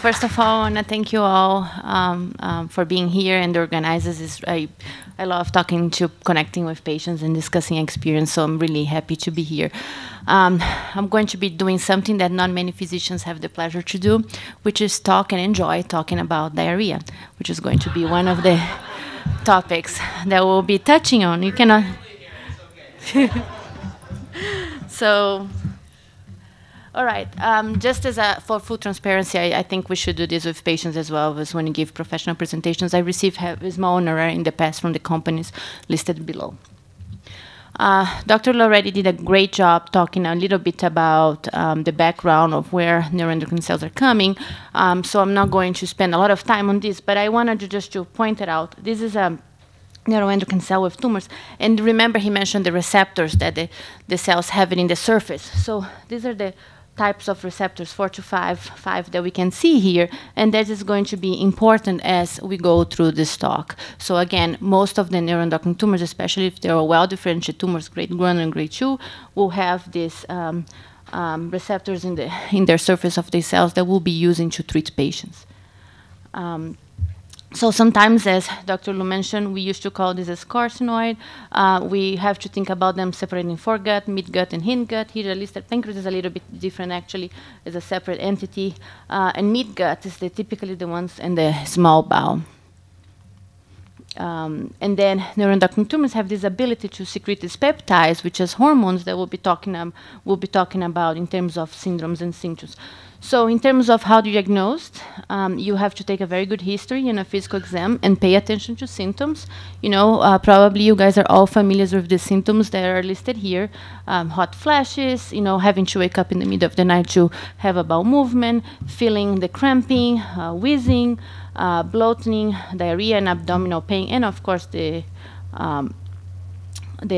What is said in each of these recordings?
first of all, I want to thank you all for being here and the organizers. I love talking to, connecting with patients and discussing experience, so I'm really happy to be here. I'm going to be doing something that not many physicians have the pleasure to do, which is talk and enjoy talking about diarrhea, which is going to be one of the topics that we'll be touching on. You cannot... So... All right. Just as for full transparency, I think we should do this with patients as well as when you give professional presentations. I received a small honorary in the past from the companies listed below. Dr. already did a great job talking a little bit about the background of where neuroendocrine cells are coming. So I'm not going to spend a lot of time on this, but I wanted just to point it out. This is a neuroendocrine cell with tumors. And remember, he mentioned the receptors that the cells have it in the surface. So these are the types of receptors, 4 to 5 that we can see here, and that is going to be important as we go through this talk. So again, most of the neuroendocrine tumors, especially if they are well-differentiated tumors, grade 1 and grade 2, will have these receptors in their surface of the cells that we'll be using to treat patients. So sometimes, as Dr. Lu mentioned, we used to call this as carcinoid. We have to think about them separating foregut, midgut, and hindgut. Here, at least the pancreas is a little bit different, actually, as a separate entity. And midgut is typically the ones in the small bowel. And then neuroendocrine tumors have this ability to secrete these peptides, which is hormones that we'll be talking about in terms of syndromes and symptoms. So in terms of how to diagnose, you have to take a very good history and a physical exam and pay attention to symptoms. You know, probably you guys are all familiar with the symptoms that are listed here. Hot flashes, you know, having to wake up in the middle of the night to have a bowel movement, feeling the cramping, wheezing, bloating, diarrhea, and abdominal pain, and of course the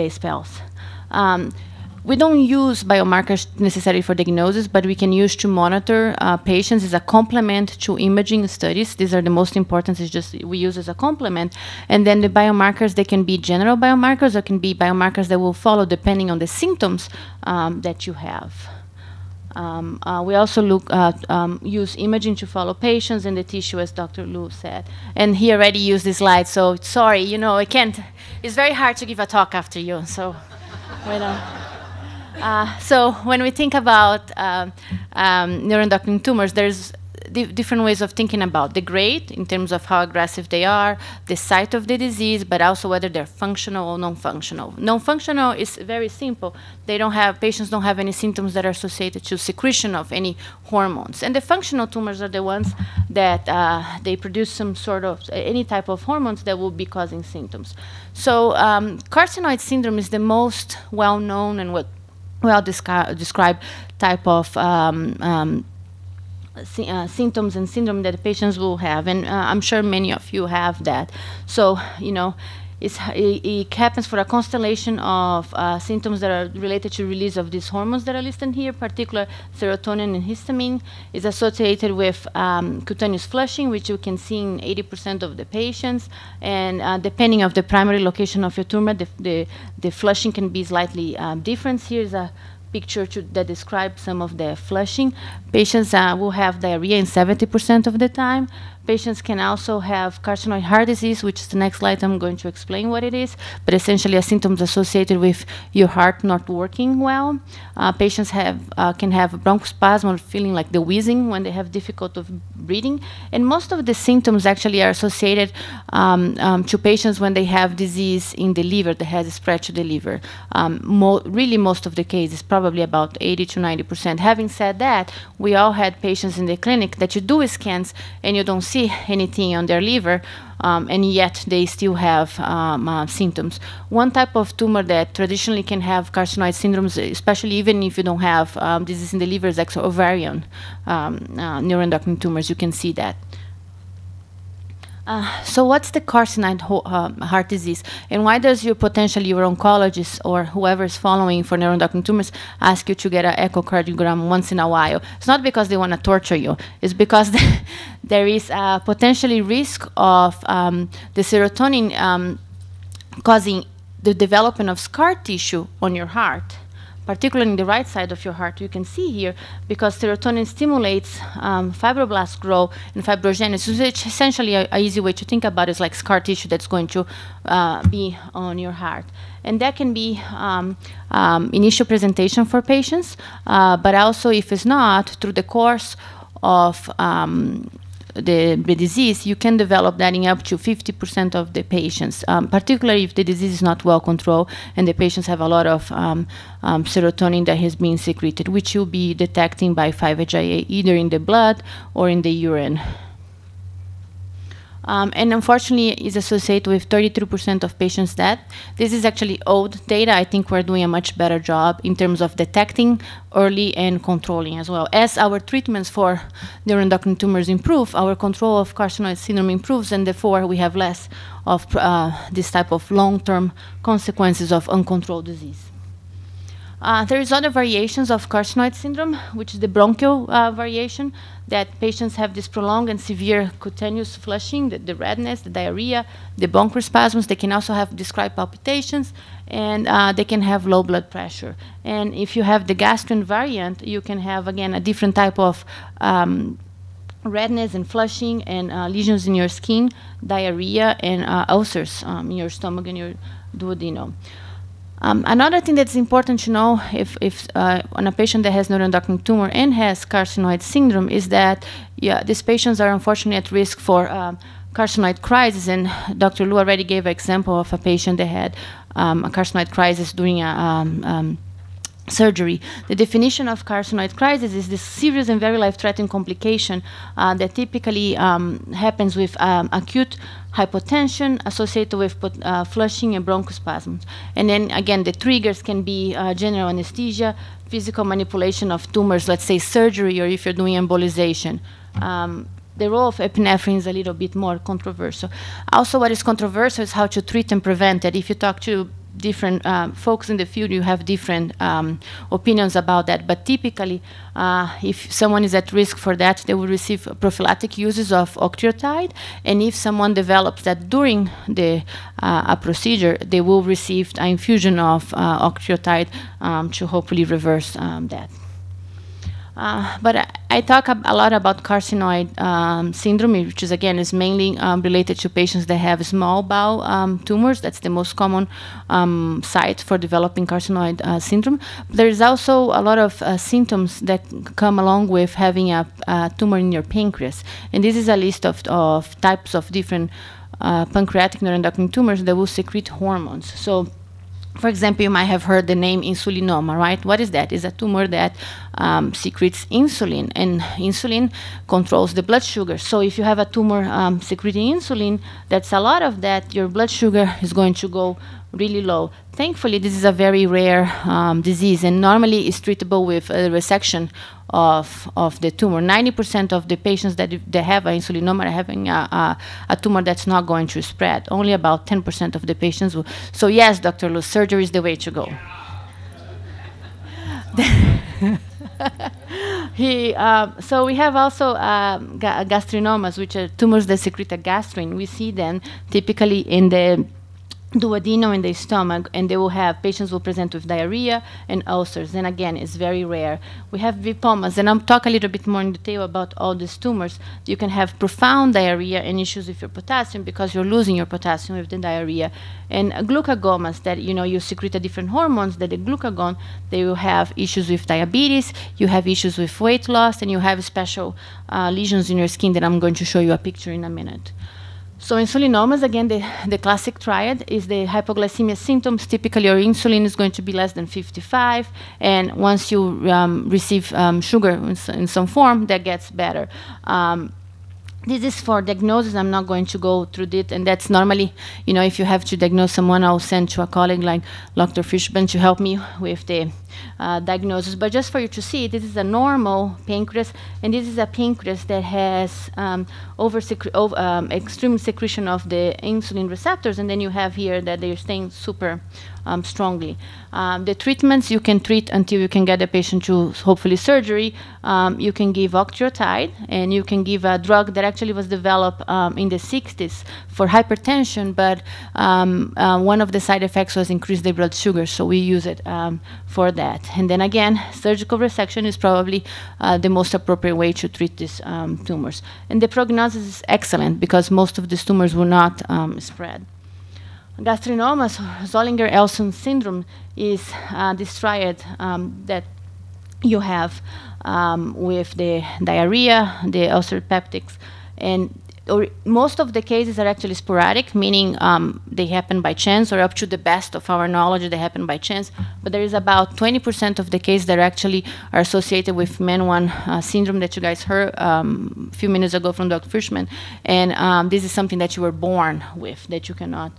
spells. We don't use biomarkers necessarily for diagnosis, but we can use to monitor patients as a complement to imaging studies. These are the most important. It's just we use as a complement. And then the biomarkers, they can be general biomarkers or can be biomarkers that will follow depending on the symptoms that you have. We also use imaging to follow patients in the tissue, as Dr. Lu said. And he already used this slide, so sorry, you know, I can't. It's very hard to give a talk after you, so we don't. So when we think about neuroendocrine tumors, there's different ways of thinking about the grade in terms of how aggressive they are, the site of the disease, but also whether they're functional or non-functional. Non-functional is very simple. Patients don't have any symptoms that are associated to secretion of any hormones. And the functional tumors are the ones that they produce some sort of, any type of hormones that will be causing symptoms. So carcinoid syndrome is the most well-known and well-described type of symptoms and syndrome that the patients will have, and I'm sure many of you have that. So, you know, it happens for a constellation of symptoms that are related to release of these hormones that are listed here, particular serotonin and histamine. Is associated with cutaneous flushing, which you can see in 80% of the patients. And depending on the primary location of your tumor, the flushing can be slightly different. Here's a picture that describes some of the flushing. Patients will have diarrhea in 70% of the time. Patients can also have carcinoid heart disease, which is the next slide. I'm going to explain what it is, but essentially a symptoms associated with your heart not working well. Patients can have bronchospasm or feeling like the wheezing when they have difficulty of breathing. And most of the symptoms actually are associated to patients when they have disease in the liver that has spread to the liver. Really, most of the cases, probably about 80 to 90%. Having said that, we all had patients in the clinic that you do scans and you don't see anything on their liver, and yet they still have symptoms. One type of tumor that traditionally can have carcinoid syndromes, especially even if you don't have disease in the liver, is ovarian neuroendocrine tumors. You can see that. So what's the carcinoid heart disease, and why does your oncologist or whoever is following for neuroendocrine tumors ask you to get an echocardiogram once in a while? It's not because they want to torture you. It's because there is a potentially risk of the serotonin causing the development of scar tissue on your heart, particularly in the right side of your heart, you can see here, because serotonin stimulates fibroblast growth and fibrogenesis, which essentially a easy way to think about it is like scar tissue that's going to be on your heart. And that can be initial presentation for patients, but also if it's not, through the course of the disease, you can develop that in up to 50% of the patients, particularly if the disease is not well controlled and the patients have a lot of serotonin that has been secreted, which you'll be detecting by 5-HIA either in the blood or in the urine. And unfortunately, is associated with 33% of patients' death. This is actually old data. I think we're doing a much better job in terms of detecting early and controlling as well. As our treatments for neuroendocrine tumors improve, our control of carcinoid syndrome improves, and therefore we have less of this type of long-term consequences of uncontrolled disease. There is other variations of carcinoid syndrome, which is the bronchial variation, that patients have this prolonged and severe cutaneous flushing, the redness, the diarrhea, the bronchospasms. They can also have described palpitations, and they can have low blood pressure. And if you have the gastrin variant, you can have, again, a different type of redness and flushing and lesions in your skin, diarrhea, and ulcers in your stomach and your duodenum. Another thing that's important to know if on a patient that has neuroendocrine tumor and has carcinoid syndrome is that these patients are unfortunately at risk for carcinoid crisis. And Dr. Lu already gave an example of a patient that had a carcinoid crisis during a surgery. The definition of carcinoid crisis is this serious and very life-threatening complication that typically happens with acute hypotension associated with flushing and bronchospasms. And then again, the triggers can be general anesthesia, physical manipulation of tumors, let's say surgery, or if you're doing embolization. The role of epinephrine is a little bit more controversial. Also, what is controversial is how to treat and prevent it. If you talk to different folks in the field, you have different opinions about that. But typically, if someone is at risk for that, they will receive prophylactic uses of octreotide. And if someone develops that during the a procedure, they will receive an infusion of octreotide to hopefully reverse that. But I talk a lot about carcinoid syndrome, which is, again, is mainly related to patients that have small bowel tumors. That's the most common site for developing carcinoid syndrome. But there is also a lot of symptoms that come along with having a tumor in your pancreas. And this is a list of types of different pancreatic neuroendocrine tumors that will secrete hormones. So, for example, you might have heard the name insulinoma, right? What is that? It's a tumor that secretes insulin, and insulin controls the blood sugar. So if you have a tumor secreting insulin, that's a lot of that, your blood sugar is going to go really low. Thankfully, this is a very rare disease, and normally it's treatable with a resection of the tumor. 90% of the patients that have an insulinoma are having a tumor that's not going to spread. Only about 10% of the patients will. So yes, Dr. Lu, surgery is the way to go. So we have also gastrinomas, which are tumors that secrete a gastrin. We see them typically in the duodenum in the stomach, and they will have, patients will present with diarrhea and ulcers, and again, it's very rare. We have VPOMAs, and I'll talk a little bit more in detail about all these tumors. You can have profound diarrhea and issues with your potassium because you're losing your potassium with the diarrhea. And glucagomas, that, you know, you secrete different hormones, that the glucagon, they will have issues with diabetes, you have issues with weight loss, and you have special lesions in your skin that I'm going to show you a picture in a minute. So insulinomas, again, the classic triad is the hypoglycemia symptoms. Typically, your insulin is going to be less than 55, and once you receive sugar in some form, that gets better. This is for diagnosis. I'm not going to go through it, and that's normally, you know, if you have to diagnose someone, I'll send to a colleague like Dr. Fishburne to help me with the diagnosis. But just for you to see, this is a normal pancreas, and this is a pancreas that has extreme secretion of the insulin receptors, and then you have here that they're staying super strongly. The treatments, you can treat until you can get the patient to hopefully surgery. You can give octreotide, and you can give a drug that actually actually was developed in the 60s for hypertension, but one of the side effects was increase the blood sugar, so we use it for that. And then again, surgical resection is probably the most appropriate way to treat these tumors. And the prognosis is excellent because most of these tumors will not spread. Gastrinomas, Zollinger-Ellison syndrome, is this triad that you have with the diarrhea, the ulceropeptics, and most of the cases are actually sporadic, meaning they happen by chance, or up to the best of our knowledge, they happen by chance. But there is about 20% of the cases that actually are associated with MEN1 syndrome that you guys heard a few minutes ago from Dr. Fishman. And this is something that you were born with, that you cannot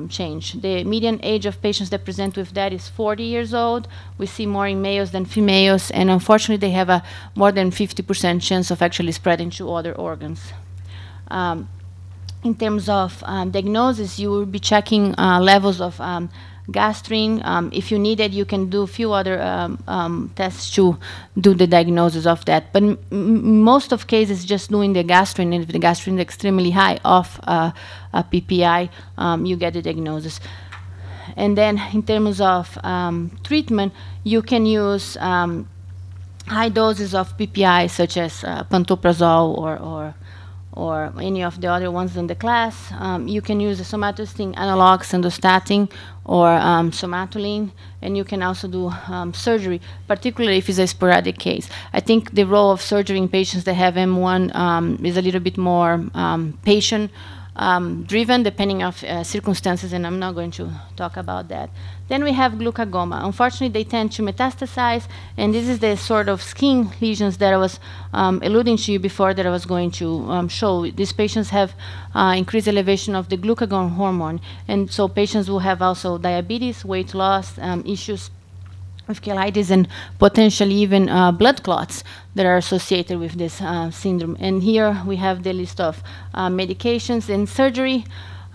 change. The median age of patients that present with that is 40 years old. We see more in males than females, and unfortunately they have a more than 50% chance of actually spreading to other organs. In terms of diagnosis, you will be checking levels of gastrin. If you need it, you can do a few other tests to do the diagnosis of that. But most of cases, just doing the gastrin, and if the gastrin is extremely high off a PPI, you get the diagnosis. And then in terms of treatment, you can use high doses of PPI, such as pantoprazole or any of the other ones in the class. You can use a somatostatin analog, sandostatin, or somatoline, and you can also do surgery, particularly if it's a sporadic case. I think the role of surgery in patients that have M1 is a little bit more patient driven, depending on circumstances, and I'm not going to talk about that. Then we have glucagonoma. Unfortunately, they tend to metastasize, and this is the sort of skin lesions that I was alluding to you before that I was going to show. These patients have increased elevation of the glucagon hormone, and so patients will have also diabetes, weight loss issues with cheilitis, and potentially even blood clots that are associated with this syndrome. And here we have the list of medications. And surgery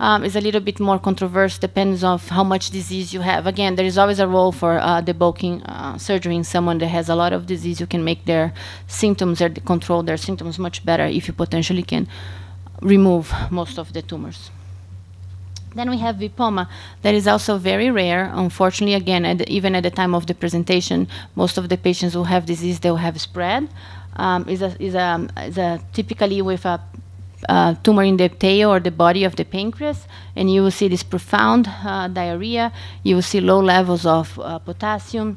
is a little bit more controversial, depends on how much disease you have. Again, there is always a role for debulking surgery in someone that has a lot of disease. You can make their symptoms or control their symptoms much better if you potentially can remove most of the tumors. Then we have vipoma. That is also very rare. Unfortunately, again, even at the time of the presentation, most of the patients who have disease, they will have spread. Is typically with a tumor in the tail or the body of the pancreas, and you will see this profound diarrhea. You will see low levels of potassium.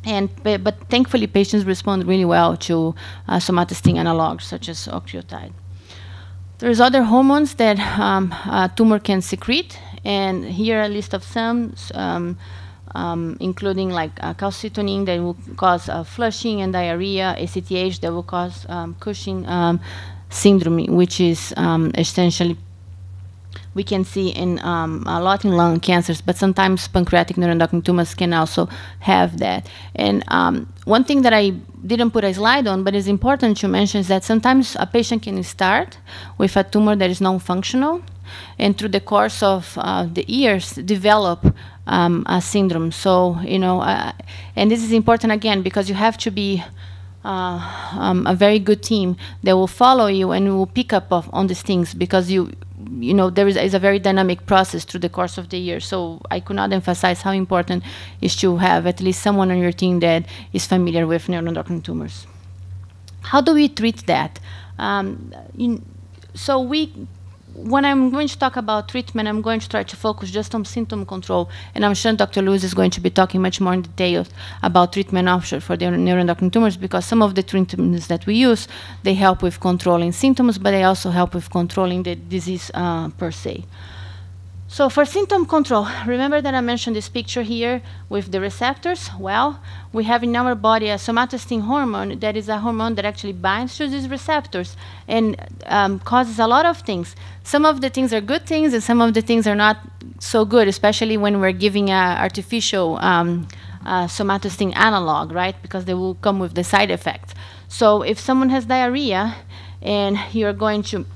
But thankfully, patients respond really well to somatostatin analogs, such as octreotide. There's other hormones that a tumor can secrete, and here a list of some, including like calcitonin that will cause flushing and diarrhea, ACTH that will cause Cushing syndrome, which is essentially we can see in a lot in lung cancers, but sometimes pancreatic neuroendocrine tumors can also have that. And one thing that I didn't put a slide on, but is important to mention, is that sometimes a patient can start with a tumor that is non-functional, and through the course of the years develop a syndrome. So, you know, and this is important again because you have to be a very good team that will follow you and will pick up on these things, because you know, there is a very dynamic process through the course of the year. So I could not emphasize how important it is to have at least someone on your team that is familiar with neuroendocrine tumors. How do we treat that? When I'm going to talk about treatment, I'm going to try to focus just on symptom control, and I'm sure Dr. Lewis is going to be talking much more in detail about treatment options for the neuroendocrine tumors, because some of the treatments that we use, they help with controlling symptoms, but they also help with controlling the disease per se. So for symptom control, remember that I mentioned this picture here with the receptors? Well, we have in our body a somatostatin hormone that is a hormone that actually binds to these receptors and causes a lot of things. Some of the things are good things, and some of the things are not so good, especially when we're giving artificial somatostatin analog, right? Because they will come with the side effects. So if someone has diarrhea and you're going to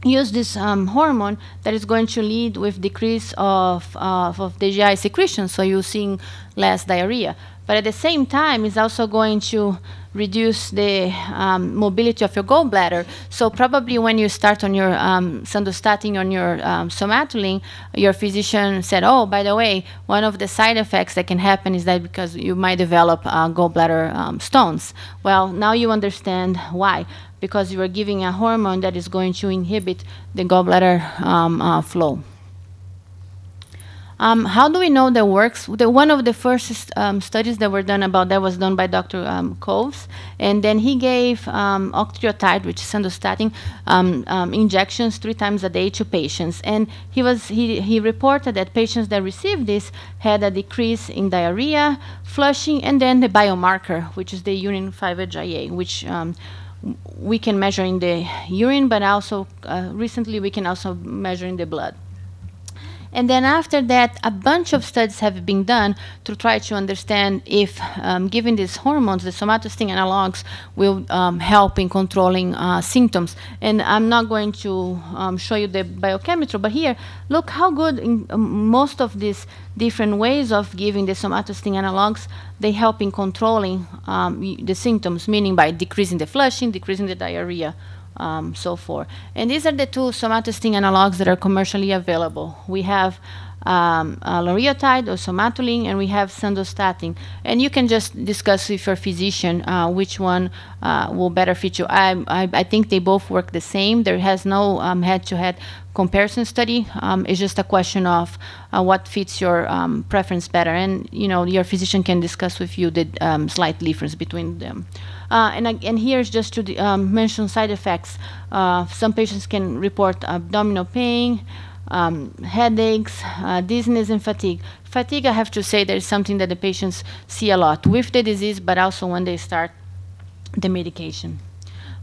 use this hormone, that is going to lead with decrease of the GI secretion, so you're seeing less diarrhea. but at the same time, it's also going to reduce the mobility of your gallbladder. So probably when you start on your sandostatin, on your somatulin, your physician said, oh, by the way, one of the side effects that can happen is that because you might develop gallbladder stones. Well, now you understand why. Because you are giving a hormone that is going to inhibit the gallbladder flow. How do we know that works? One of the first studies that were done about that was done by Dr. Coves, and then he gave octreotide, which is sandostatin, injections 3 times a day to patients. And he reported that patients that received this had a decrease in diarrhea, flushing, and then the biomarker, which is the urine 5-HIA, which we can measure in the urine, but also recently we can also measure in the blood. And then after that, a bunch of studies have been done to try to understand if giving these hormones, the somatostatin analogs, will help in controlling symptoms. And I'm not going to show you the biochemistry, but here, look how good in most of these different ways of giving the somatostatin analogs, they help in controlling the symptoms, meaning by decreasing the flushing, decreasing the diarrhea, so forth. And these are the 2 somatostatin analogs that are commercially available. We have loriotide or somatulin, and we have sandostatin. And you can just discuss with your physician which one will better fit you. I think they both work the same. There has no head-to-head comparison study. It's just a question of what fits your preference better. And your physician can discuss with you the slight difference between them. And here's just to mention side effects. Some patients can report abdominal pain, headaches, dizziness, and fatigue. Fatigue, I have to say, that is something that the patients see a lot with the disease, but also when they start the medication.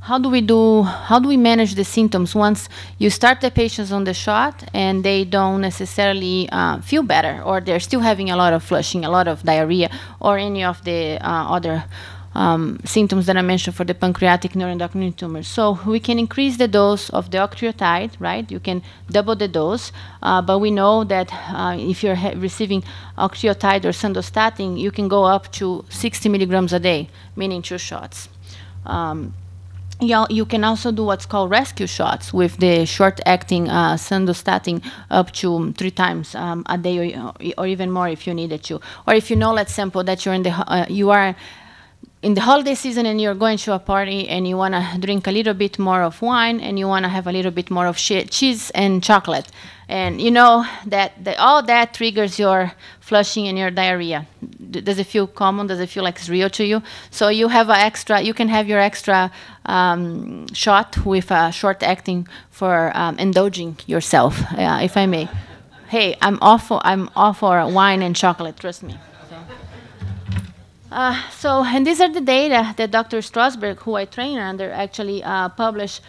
How do we manage the symptoms once you start the patients on the shot and they don't necessarily feel better, or they're still having a lot of flushing, a lot of diarrhea, or any of the other symptoms that I mentioned for the pancreatic neuroendocrine tumors. So we can increase the dose of the octreotide, right? You can double the dose, but we know that if you're receiving octreotide or sandostatin, you can go up to 60 milligrams a day, meaning 2 shots. You can also do what's called rescue shots with the short-acting sandostatin up to 3 times a day, or even more if you needed to. Or if you know, let's sample that you're you are in the holiday season and you're going to a party and you want to drink a little bit more of wine and you want to have a little bit more of cheese and chocolate. And you know that all that triggers your flushing and your diarrhea. Does it feel common? Does it feel like it's real to you? So you have you can have your extra shot with a short acting for indulging yourself, if I may. Hey, I'm all for wine and chocolate, trust me. And these are the data that Dr. Strasberg, who I train under, actually published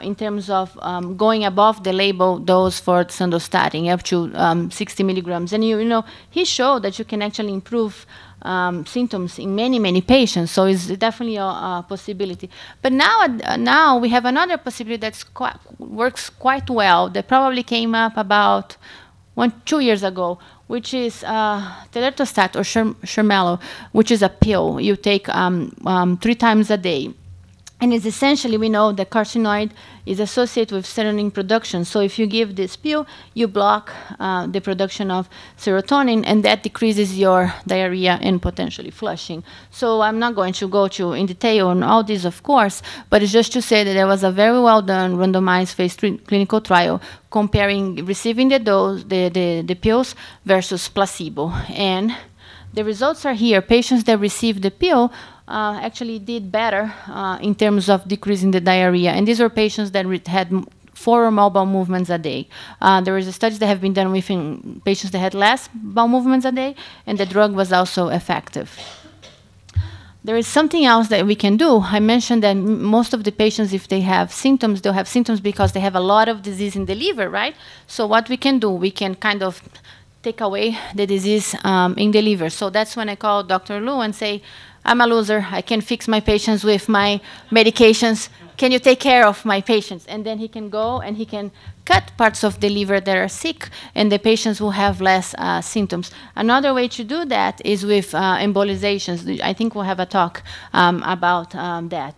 in terms of going above the label dose for sandostatin, up to 60 milligrams. And he showed that you can actually improve symptoms in many, many patients. So it's definitely a possibility. But now we have another possibility that works quite well, that probably came up about 2 years ago, which is telerostat or Shermelo, which is a pill you take 3 times a day. And it's essentially, we know that carcinoid is associated with serotonin production. So if you give this pill, you block the production of serotonin, and that decreases your diarrhea and potentially flushing. So I'm not going to go in detail on all this, of course, but it's just to say that there was a very well done randomized phase 3 clinical trial comparing receiving the pills versus placebo. And the results are here. Patients that received the pill actually did better in terms of decreasing the diarrhea. And these were patients that had 4 more bowel movements a day. There was studies that have been done with patients that had less bowel movements a day, and the drug was also effective. There is something else that we can do. I mentioned that most of the patients, if they have symptoms, they'll have symptoms because they have a lot of disease in the liver, right? So what we can do, we can kind of take away the disease in the liver. So that's when I call Dr. Lu and say, I'm a loser. I can fix my patients with my medications. Can you take care of my patients? And then he can go and he can cut parts of the liver that are sick, and the patients will have less symptoms. Another way to do that is with embolizations. I think we'll have a talk about that.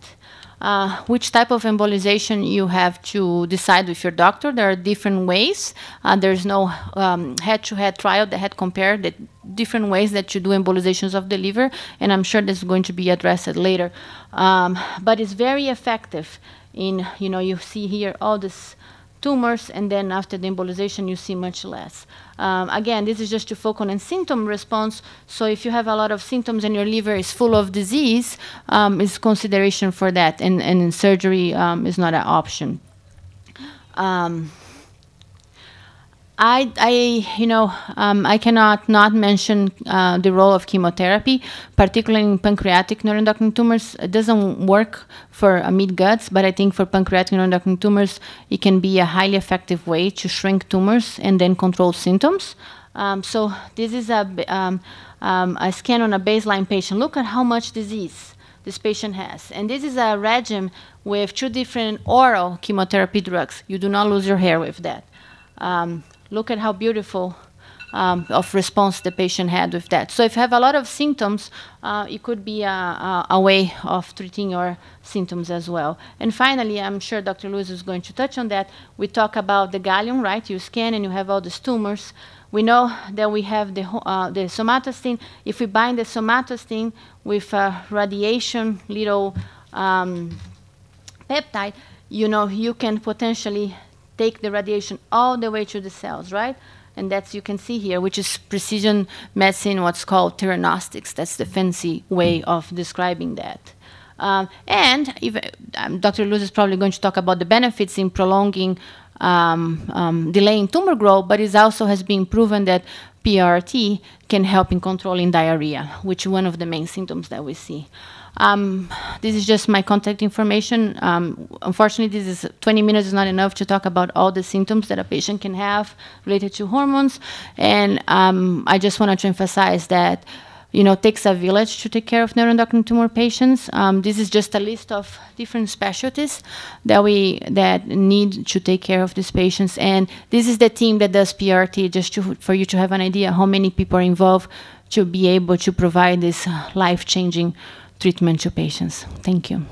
Which type of embolization you have to decide with your doctor. There are different ways. There's no head-to-head trial that had compared the different ways that you do embolizations of the liver, and I'm sure this is going to be addressed later. But it's very effective in, you see here all these tumors, and then after the embolization you see much less. Again, this is just to focus on symptom response. So if you have a lot of symptoms and your liver is full of disease, it's consideration for that, and surgery is not an option. I cannot not mention the role of chemotherapy, particularly in pancreatic neuroendocrine tumors. It doesn't work for mid-guts, but I think for pancreatic neuroendocrine tumors, it can be a highly effective way to shrink tumors and then control symptoms. So this is a scan on a baseline patient. Look at how much disease this patient has. And this is a regimen with 2 different oral chemotherapy drugs. You do not lose your hair with that. Look at how beautiful of response the patient had with that. So if you have a lot of symptoms, it could be a way of treating your symptoms as well. And finally, I'm sure Dr. Lewis is going to touch on that. We talk about the gallium, right? You scan and you have all these tumors. We know that we have the somatostatin. If we bind the somatostatin with a radiation little peptide, you can potentially take the radiation all the way to the cells, right? And that's, you can see here, which is precision medicine, what's called theranostics. That's the fancy way of describing that. And Dr. Luz is probably going to talk about the benefits in prolonging, delaying tumor growth, but it also has been proven that PRT can help in controlling diarrhea, which is one of the main symptoms that we see. This is just my contact information. Unfortunately, 20 minutes is not enough to talk about all the symptoms that a patient can have related to hormones. And I just wanted to emphasize that, it takes a village to take care of neuroendocrine tumor patients. This is just a list of different specialties that need to take care of these patients. And this is the team that does PRT, just for you to have an idea how many people are involved to be able to provide this life-changing treatment to patients. Thank you.